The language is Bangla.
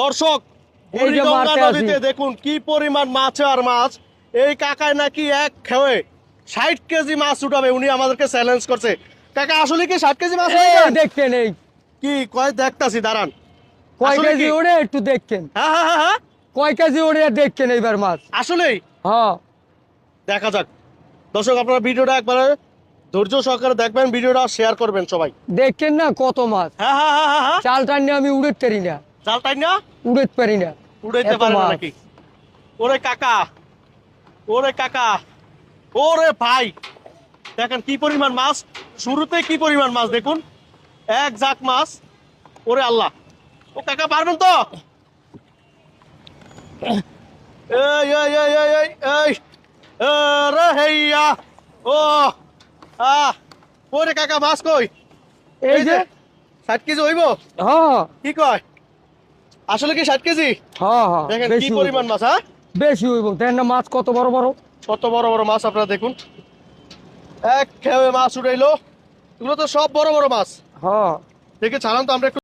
দর্শক এই যে বুড়িগঙ্গা মারতে নদীতে আসি। দেখুন কি পরিমাণ মাছ আর মাছ। এই কাকায় নাকি এক খেয়ে 60 কেজি মাছ উঠাবে, উনি আমাদেরকে চ্যালেঞ্জ করছে। কাকা আসলে কি 60 কেজি মাছ এই উঠাবেন? দেখেন এই কি কয় দেখতাছি, দাঁড়ান। কয় আসলে কেজি কি? ওড়ে একটু দেখেন, হ্যাঁ হ্যাঁ হ্যাঁ হ্যাঁ, কয় কেজি ওড়ে দেখেন এইবার মাছ। আসলেই হ্যাঁ দেখা যাক। দর্শক আপনারা ভিডিওটা একবারে ধৈর্য সহকারে দেখবেন, ভিডিওটা শেয়ার করবেন সবাই। দেখেন না কত মাছ। হ্যাঁ হ্যাঁ হ্যাঁ হ্যাঁ হ্যাঁ, চাল টান নিয়ে আমি উড়ে পারি না, জাল টাইম না উড়ে পারি না। উড়াইতে এত পারে না মাছ। নাকি? ওরে কাকা, ওরে কাকা, ওরে ভাই, দেখেন কি পরিমাণ মাছ। শুরুতে কি পরিমাণ মাছ দেখুন, এক ঝাঁক মাছ। ওরে আল্লাহ, ও কাকা পারবেন তো? এই এই এই এই এই এই রে হেইয়া, ও আহ, ওরে কাকা মাছ কই? এই যে 60 কেজি হইব? হ্যাঁ কি কয়, আসলে কি 60 কেজি? হ্যাঁ হ্যাঁ দেখেন কি বেশি হইব, পরিমাণ মাছ। হ্যাঁ, বেশি হইব। দেখেন না মাছ কত বড় বড়। কত বড় বড় মাছ আপনারা দেখুন, এক খেয়ে মাছ উঠাইলো। এগুলো তো সব বড় বড় মাছ। হ্যাঁ দেখে ছাড়ান তো আমরা একটু।